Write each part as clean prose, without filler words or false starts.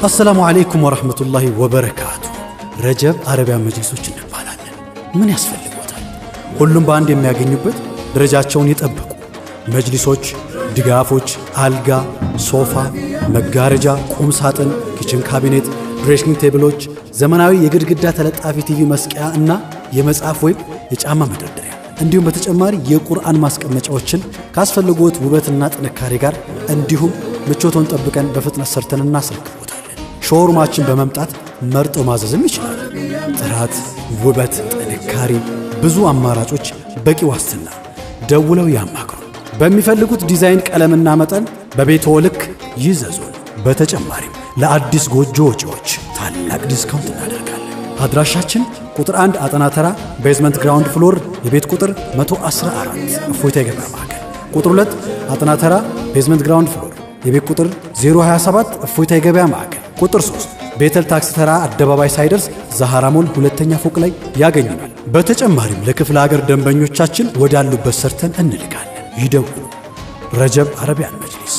السلام عليكم ورحمة الله وبركاته رجب عربية مجلسوች እንባላለን ምን ያስፈልጋታል ሁሉም በአንድ የሚያገኙበት ደረጃቸውን ይጠብቁ መጅሊሶች ድጋፎች አልጋ ሶፋ መጋረጃ ቁም ሳጥን ኪችን ካቢኔት ድሬሲንግ ቴብሎች ዘመናዊ የግድግዳ ተለጣፊ ቲቪ መስቀያ እና የመጽሐፍ ወይም የጫማ መደርደሪያ እንዲሁም በተጨማሪ የቁርአን ማስቀመጫዎችን ካስፈልጉት ውበትና ጥንካሬ ጋር እንዲሁም ምቾቶን ጠብቀን በፍጥነት ሰርተን እናስረክቦታለን ሾሩማችን በመምጣት መርጦ ማዘዝም ይችላል ጥራት ውበት ጥንካሬ ብዙ አማራጮች በቂ ዋስትና ደውለው ያማክሩ በሚፈልጉት ዲዛይን ቀለምና መጠን በቤቶ ልክ ይዘዙን በተጨማሪም ለአዲስ ጎጆ ወጪዎች ታላቅ ዲስካውንት እናደርጋለን አድራሻችን ቁጥር 1 አጠና ተራ ቤዝመንት ግራውንድ ፍሎር የቤት ቁጥር 114 እፎይታ የገበያ ማዕከል ቁጥር 2 አጠና ተራ ቤዝመንት ግራውንድ ፍሎር የቤት ቁጥር 027 እፎይታ የገበያ ማዕከል ቁጥር 3 ቤተል ታክሲ ተራ አደባባይ ሳይደርስ ዛሃራ ሞል ሁለተኛ ፎቅ ላይ ያገኙናል በተጨማሪም ለክፍለ ሀገር ደንበኞቻችን ወዳሉበት ሰርተን እንልካለን ይደውሉ ረጀብ አረቢያን መጅሊስ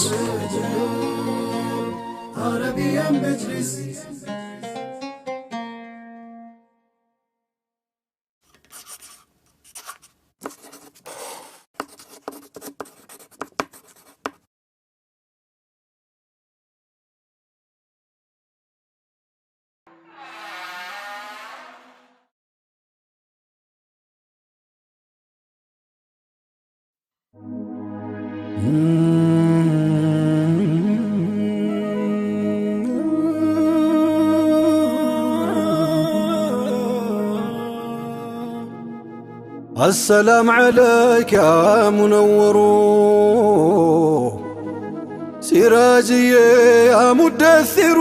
السلام عليك يا منور سراجي يا مدثر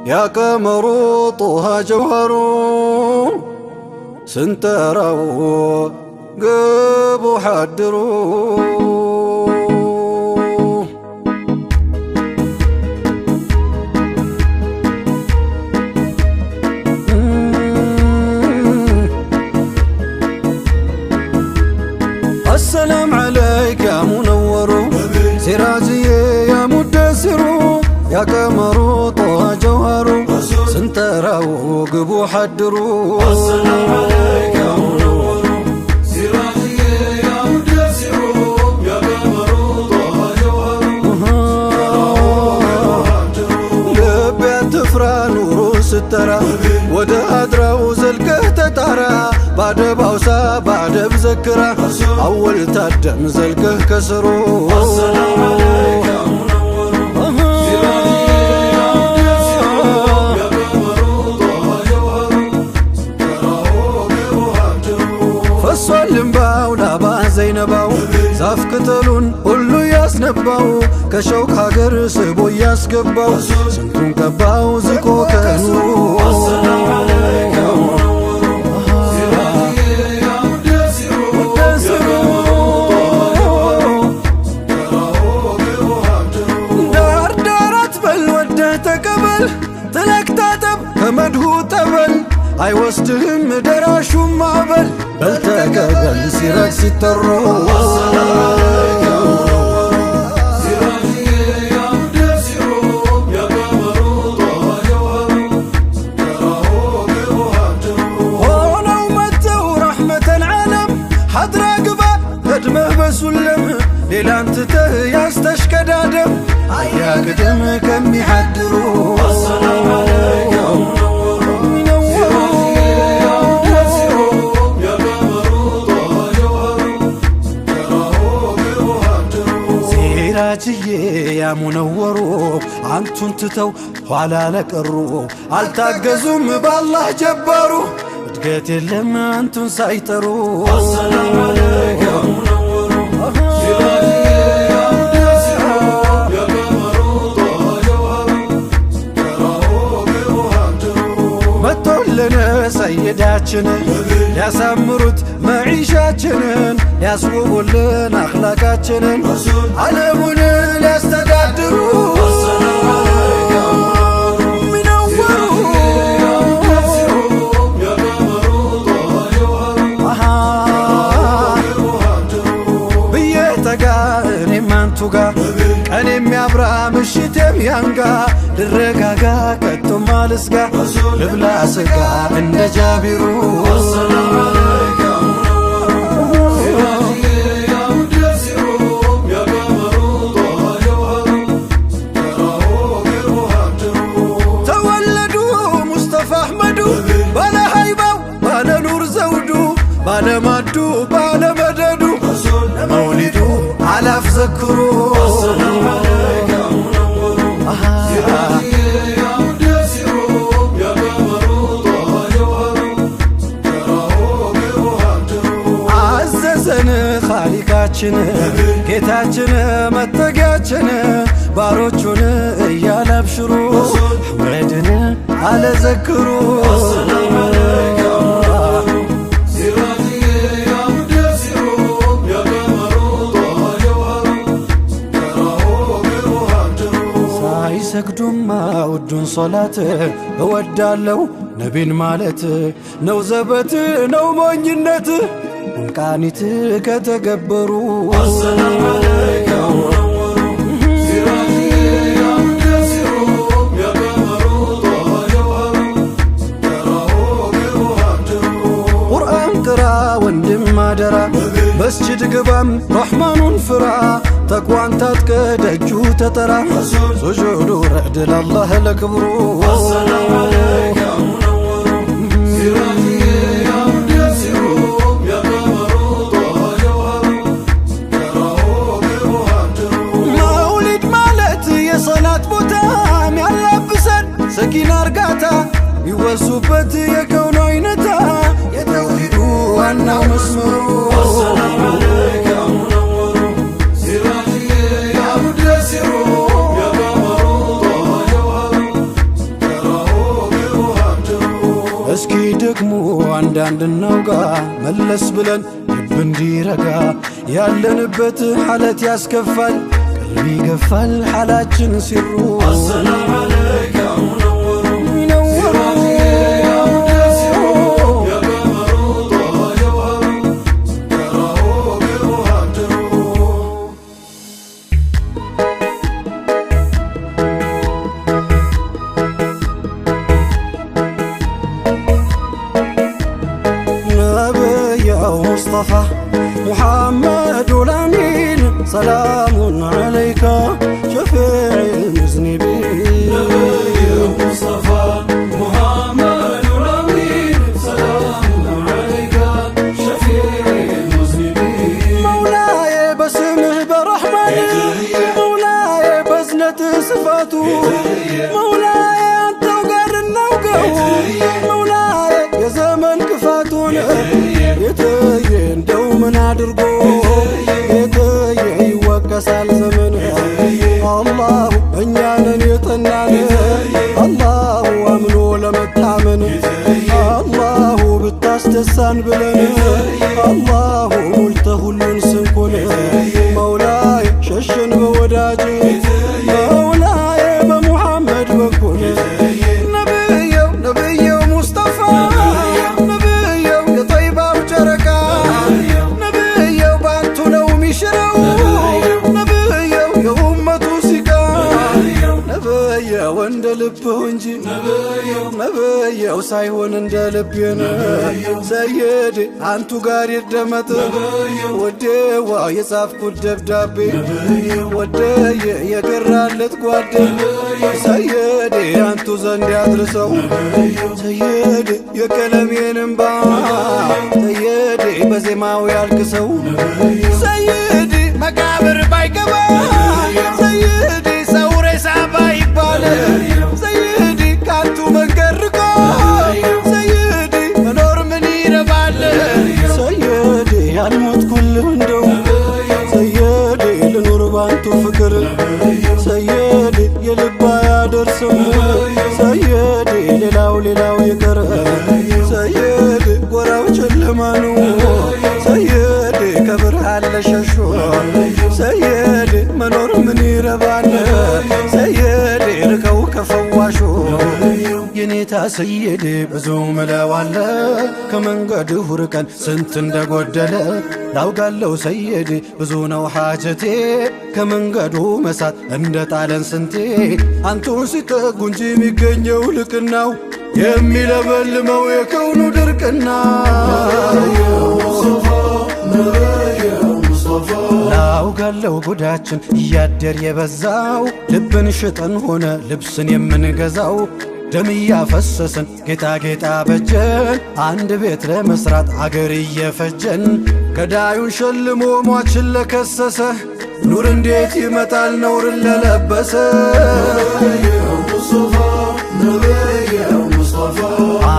يا قمر طه جوهر سنترو قبو حدرو السلام عليك يا منور سراجي يا مدثر يا قمر طه جوهر سنترو قبو حدرو السلام عليك يا منور سراجي يا مدثر يا قمر طه جوهر لبي تفرى نور سترى وده أدرى زلقه تتارى بعد باوسا بعد بذكرى أول تدم زلقه كسرو السلام عليك يا منور سراجي يا مدثر يا قمر طه جوهر سنترو قبو فالصلم باو نابا زينباو زاف قتلون قلو ياسنباو كشوك هاجر سبو ياسقباو سنتون قباو زكو كنو السلام عليك يا منور سراجي يا مدثر يا قمر طه جوهر دار دارت بل وده تقبل تلك تاتب كمدهو تبل أي وستهم دراشو معبل بل تقبل سراج سترو السلام عليك يا منور سراجي يا مدثر يا قمر طه جوهر سنترو قبو ولو متوا رحمة العالم حضر قبا قدمه بسلم ليلا انتته يستشكد آدم يا قدم كم يحدرو السلام عليك يا منور سراجي يا مدثر يا قمر طه جوهر سنترو قبو سراجي يا منور አንቱን ትተው ኋላ ለቀሩ አልታገዙም ባላህ ጀባሩ እድገት የለም አንቱን ሳይጠሩ السلام عليك يا منور سراجي يا مدثر يا قمر طه جوهر سنترو قبو ሊያስውቡልን ሰይዳችንን ሊያሳምሩት መዒሻችንን ሊያስውቡልን አኽላቃችንን ዓለሙን ሊያስተዳድሩ ቀን የሚያብራ ምሽት የሚያንጋ ልረጋጋ ከቶም አልስጋ ልብላ ስጋ እንደ ጃቢሩ ተወለዱ ሙስጠፋ አሕመዱ ባለ ሃይባው ባለ ኑር ዘውዱ ባለ ማዱ ባለ መደዱ ለመውሊዱ አላፍ ዘክሩ አዘዘን ኻሊቃችን ጌታችን መጠጊያችን ባሮቹን እያለ አብሽሩ አሕመድን አለዘክሩ ሰግዱማ ውዱን ሶላት እወዳለው ነቢን ማለት ነው ዘበት ነው ሞኝነት እንቃኒት ከተገበሩ ቁርአን ቅራ ወንድም አደራ መስጅድ ግባም ረሕማኑን ፍራ ተቅዋን ታጥቀ ደጁ ተጠራ ሱጁዱ ረዕድ ለአላህ ለክብሩ መውሊድ ማለት የሰላት ቦታ ሚያላብሰን ሰኪና እርጋታ ይወሱበት የከውኑ አይነታ የተውሂዱ ዋናው መስመሩ እስኪ ደግሞ አንዳንድ እናውጋ መለስ ብለን ልብ እንዲረጋ ያለንበት ሐለት ያስከፋል ቀልብ ይገፋል ሐላችን ሲሩ مصطفى محمد الأمين سلام عليك شفيع المذنبين نبي مصطفى محمد الأمين سلام عليك شفيع المذنبين مولاي باسمه برحمن مولاي بزنة صفاته مولاي أنت وقر النوقه مولاي يا زمن كفاتون يتي እንደው ምን አድርጎ የተየ ይወቀሳል ዘመን አላሁ እኛንን የጠናን አላሁ አምኖ ለመታመን አላሁ ብታስደሳን ብለን አላሁ ሞልተ ሁሉን ስንኩን መውላዬ ሸሸን በወዳጅ መውላዬ በሙሐመድ በኩል ነብየው ሙስጠፋ እንደ ልብህ እንጂ ነብየው ሳይሆን እንደ ልቤን ሰየድ አንቱ ጋር ይደመጥ ወዴዋ የጻፍኩት ደብዳቤ ወደየ የገራለት ጓዴ ሰየድ አንቱ ዘንድ ያድርሰው ሰየድ የቀለሜን እምባ ሰየድ በዜማው ያልክሰው ሰየድ መቃብር ባይገባ ሰየድ ሰው ሬሳ ባይባል ሰይዲ ካንቱ መንገድ ርቆ ሰይዲ መኖር ምን ይረባል ሰይዲ ያልሞትኩልህ እንደው ሰይዲ ልኑር ባንቱ ፍቅር ሰይዲ የልባ ያደርስም ሰይዲ ሌላው ይቀር ያለሸሹ ሰየድ መኖር ምን ይረባል ሰየድ ርቀው ከፈዋሹ የኔታ ሰየድ ብዙ ምለዋለ ከመንገድህ ርቀን ስንት እንደጎደለ ላውጋለው ሰየድ ብዙ ነው ሓጀቴ ከመንገዱ መሳት እንደ ጣለን ስንቴ አንቱን ሲጠጉ እንጂ የሚገኘው ልቅናው የሚለበልመው የከውኑ ድርቅና ላውጋለው ጉዳችን እያደር የበዛው ልብን ሽጠን ሆነ ልብስን የምንገዛው ደም እያፈሰስን ጌጣጌጣ በጀን አንድ ቤት ለመስራት አገር እየፈጀን ገዳዩን ሸልሞ ሟችን ለከሰሰ ኑር እንዴት ይመጣል ነውርን ለለበሰ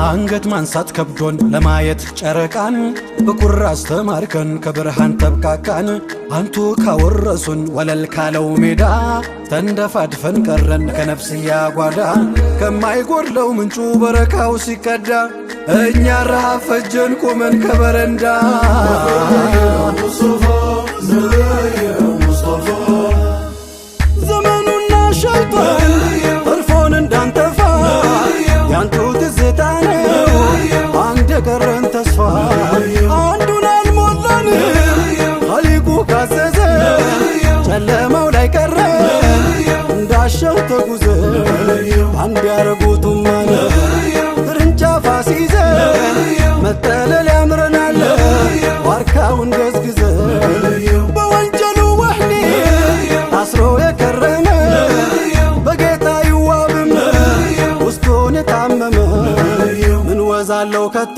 አንገት ማንሳት ከብዶን ለማየት ጨረቃን በኩራዝ ተማርከን ከብርሃን ተብቃቃን አንቱ ካወረሱን ወለል ካለው ሜዳ ተንደፋድፈን ቀረን ከነፍስያ ጓዳ ከማይጎድለው ምንጩ በረካው ሲቀዳ እኛ ረሃብ ፈጀን ቆመን ከበረንዳ ዘመኑና ሸይጣን ጠልፎን እንዳንጠፋ ያንቱ ትዝታ ነው አንድ የቀረን ተስፋ አንዱን አልሞላን ኸሊቁ ካዘዘ ጨለማው ላይ ቀረን እንዳሻው ተጉዘ አንድ ያረጉቱም ማለ ቅርንጫፍ አስይዘን መጠለል ያምረናል ዋርካውን ገዝግዘን በወንጀሉ ወህኒ አስሮ የከረመ በጌታ ይዋብም ውስጡን የታመመ ምን ወዛለው ከቶ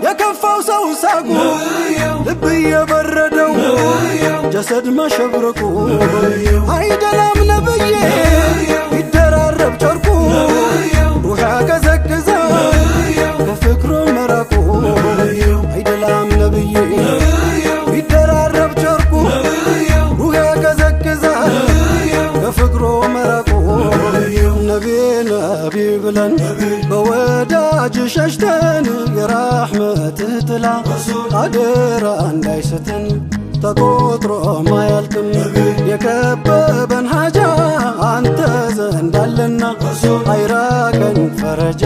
የከፋው ሰው ሳቁ ልብ እየበረደው ጀሰድ መሸብረቁ አይደላም ነብዬ ይደራረብ ጨርቁ ሩሕ ያቀዘቅዛል ከፍቅሩ መራቁ አይደላም ነብዬ ይደራረብ ጨርቁ ሩሕ ያቀዘቅዛል ከፍቅሩ መራቁ ነቢ ነቢ ብለን በወዳጅ ሸሽተን የራሕመትህ ጥላ አደራ እንዳይስተን ተቆጥሮ ማያልቅም የከበበን ሓጃ አንተ ዘንዳለና አይራቀን ፈረጃ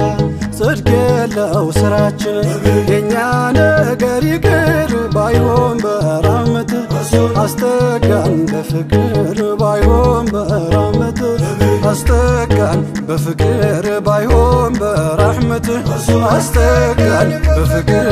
ጽድቅ የለው ስራችን የእኛ ነገር ይቅር ባይሆን በራህመትህ አስጠጋን በፍቅር ባይሆን በራህመትህ አስጠጋን በፍቅር ባይሆን በራህመትህ አስጠጋን በፍቅር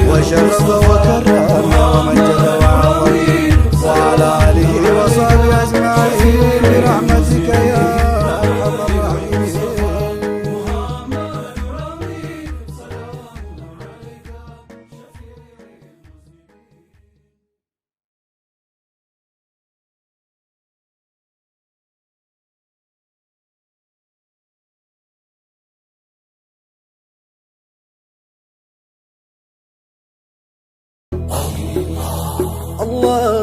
وشرف وكرم ومجد وعظم وعلى آله وصحبه أجمعين برحمتك يا أرحم الراحمين الله